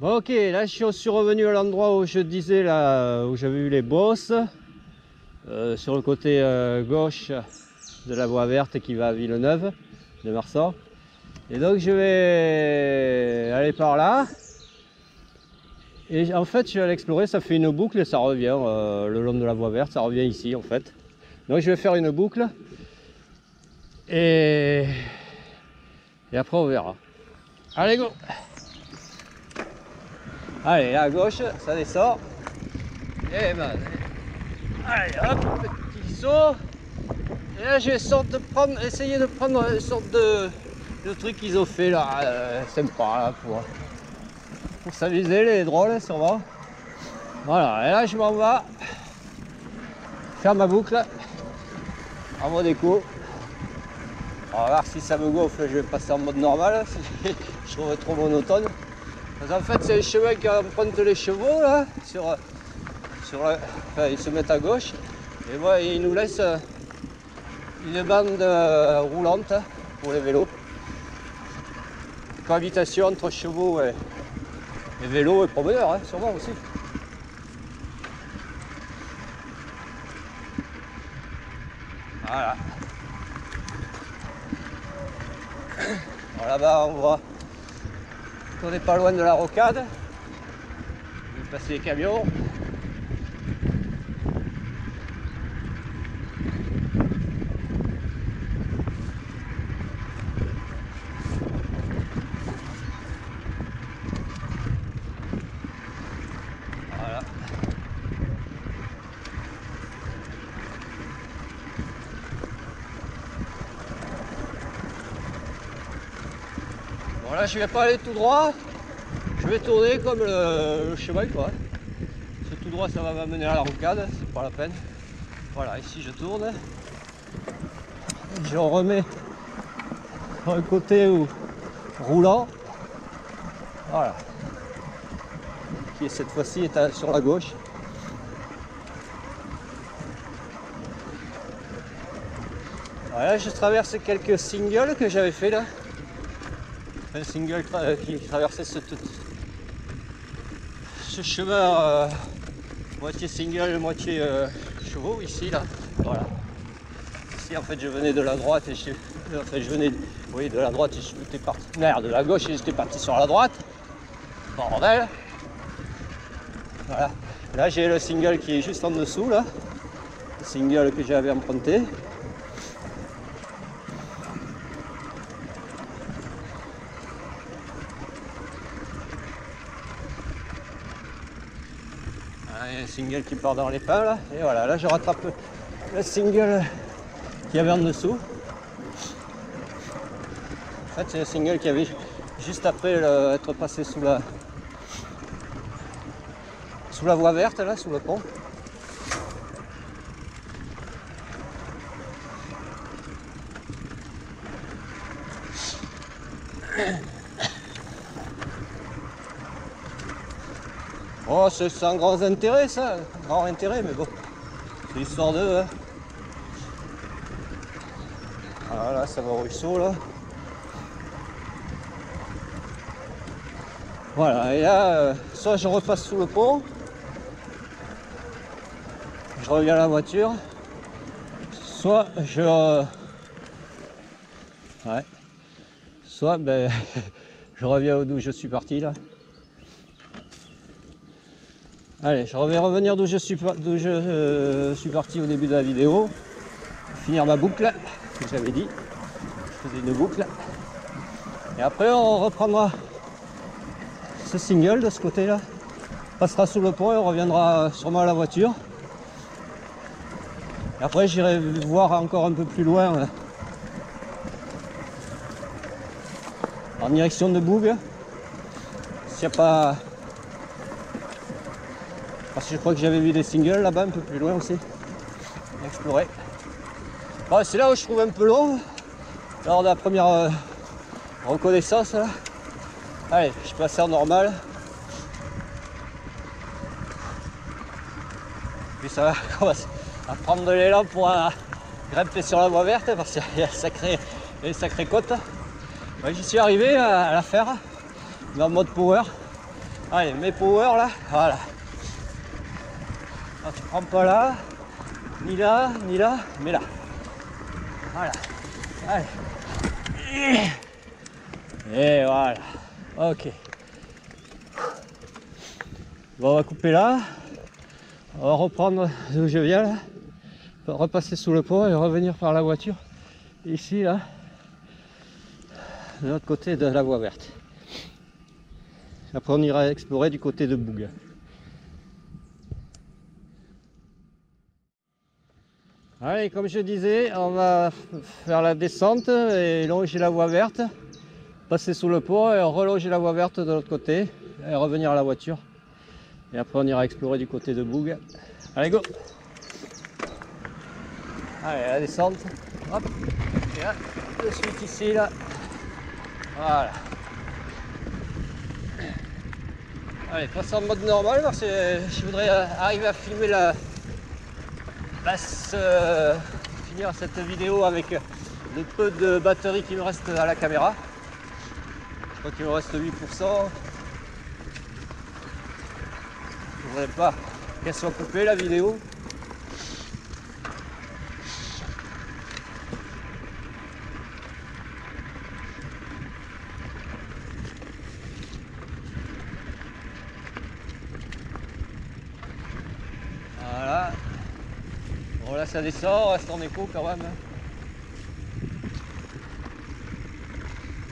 Bon, ok, là je suis revenu à l'endroit où je disais, là où j'avais vu les bosses, sur le côté gauche de la voie verte qui va à Villeneuve de Marsan. Et donc je vais aller par là. Et en fait, je vais aller explorer, ça fait une boucle et ça revient le long de la voie verte, ça revient ici en fait. Donc je vais faire une boucle et après on verra. Allez, go! Allez, à gauche, ça descend. Et ben, allez, hop, petit saut. Et là, je vais essayer de prendre une sorte de truc qu'ils ont fait là, sympa là, pour s'amuser, les drôles, sûrement. Voilà, et là, je m'en vais faire ma boucle en mode éco. On va voir si ça me gonfle, je vais passer en mode normal, si je trouve trop monotone. Parce qu'en fait, c'est le chemin qui emprunte les chevaux là, enfin, ils se mettent à gauche. Et moi, ils nous laissent une bande roulante pour les vélos. Cohabitation entre chevaux et vélos et promeneurs, hein, sûrement aussi. Voilà. Alors là-bas, on voit qu'on n'est pas loin de la rocade. On va passer les camions. Voilà. Bon là, je vais pas aller tout droit. Je vais tourner comme le cheval quoi. Ce tout droit, ça va m'amener à la rocade, c'est pas la peine. Voilà, ici je tourne. Je remets sur le côté roulant. Voilà. Qui cette fois-ci est sur la gauche. Voilà, je traverse quelques singles que j'avais fait là. Un single qui traversait ce chemin moitié single, moitié chevaux ici là. Voilà. Ici en fait je venais de la droite et je venais oui, de la droite et j'étais parti. Merde, de la gauche et j'étais parti sur la droite. Bordel. Voilà. Là j'ai le single qui est juste en dessous là. Le single que j'avais emprunté. Un single qui part dans les pins là, et voilà, là je rattrape le single qu'il y avait en dessous. En fait c'est le single qui avait juste après être passé sous la voie verte là, sous le pont. Oh, c'est sans grand intérêt ça, grand intérêt, mais bon, c'est histoire de. Hein. Voilà, ça va au ruisseau là. Voilà, et là, soit je repasse sous le pont, je reviens à la voiture, soit ouais, soit ben, je reviens d'où je suis parti là. Allez, je vais revenir d'où je suis parti au début de la vidéo. Finir ma boucle, que j'avais dit. Je faisais une boucle. Et après, on reprendra ce single de ce côté-là. On passera sous le pont et on reviendra sûrement à la voiture. Et après, j'irai voir encore un peu plus loin, en direction de Boug. S'il n'y a pas... Parce que je crois que j'avais vu des singles là-bas, un peu plus loin aussi. Explorer. Bon, c'est là où je trouve un peu long. Lors de la première reconnaissance. Là. Allez, je passe en normal. Puis ça va commencer à prendre de l'élan pour grimper sur la voie verte parce qu'il y a une sacrée côte. Ouais, j'y suis arrivé à la faire, mais en mode power. Allez, mets power là, voilà. Alors, tu prends pas là, ni là, mais là. Voilà. Allez. Et voilà. Ok. Bon, on va couper là. On va reprendre d'où je viens là. On va repasser sous le pont et revenir par la voiture. Ici là. De l'autre côté de la voie verte. Après on ira explorer du côté de Boug. Allez, comme je disais, on va faire la descente et longer la voie verte, passer sous le pont et relonger la voie verte de l'autre côté et revenir à la voiture. Et après on ira explorer du côté de Boug. Allez, go! Allez, la descente. Hop! Et là, de suite ici, là. Voilà. Allez, passe en mode normal parce que je voudrais arriver à filmer finir cette vidéo avec le peu de batterie qui me reste à la caméra. Je crois qu'il me reste 8%. Je voudrais pas qu'elle soit coupée la vidéo. Voilà. Bon là ça descend, on reste en écho quand même.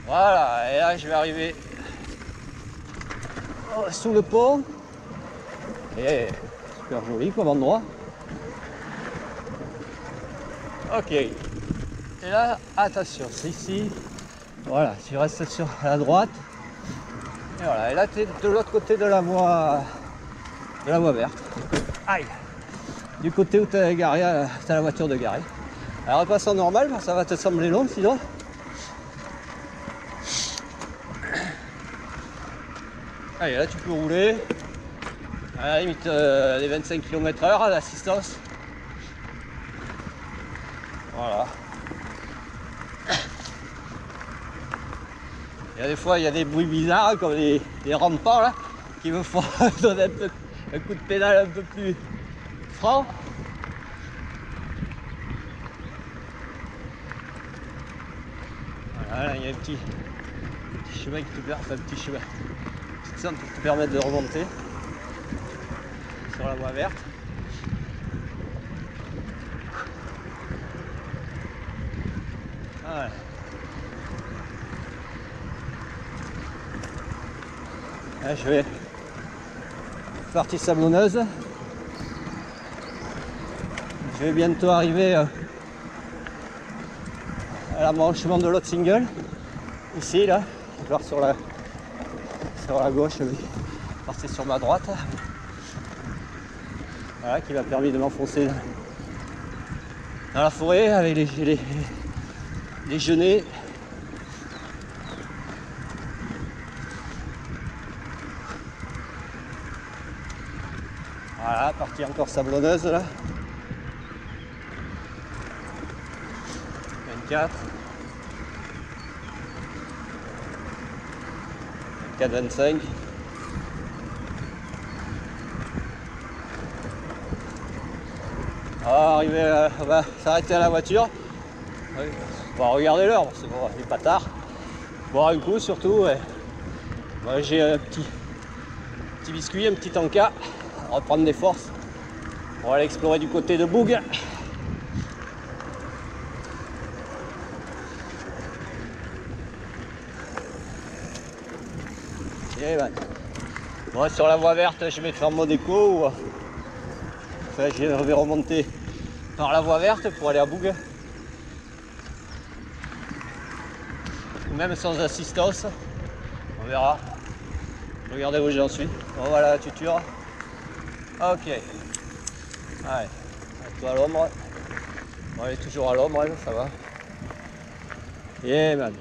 Voilà, et là je vais arriver sous le pont. Et super joli comme endroit. Ok. Et là, attention, c'est ici. Voilà, tu restes sur la droite. Et voilà, et là tu es de l'autre côté de la voie verte. Aïe. Du côté où tu as la voiture de garée. Alors repasse en normal, ça va te sembler long sinon. Allez, là tu peux rouler. À la limite les 25 km/h à l'assistance. Voilà. Il y a des fois il y a des bruits bizarres comme les rampants là qui me font donner un coup de pédale un peu plus franc. Voilà, là, il y a un petit chemin qui te permet, enfin un petit chemin, une petite zone pour te permettre de remonter sur la voie verte. Voilà. Là, je vais partie sablonneuse. Je vais bientôt arriver à l'embranchement de l'autre single. Ici, là, je vais voir sur la gauche, je vais passer sur ma droite. Voilà, qui m'a permis de m'enfoncer dans la forêt avec les genêts. Voilà, partie encore sablonneuse là. 24. 24-25. On va s'arrêter à la voiture. On va regarder l'heure parce que bon, il n'est pas tard. Boire un coup surtout. Ouais. Moi j'ai un petit biscuit, un petit tanka. Reprendre des forces. On va aller explorer du côté de Boug. Et ben. Bon, sur la voie verte, je vais faire mode éco. Enfin, je vais remonter par la voie verte pour aller à Boug. Ou même sans assistance. On verra. Regardez où j'en suis. Bon, voilà la tuture. Ok. Allez, toi à l'ombre. Bon, elle est toujours à l'ombre, ça va. Yeah man.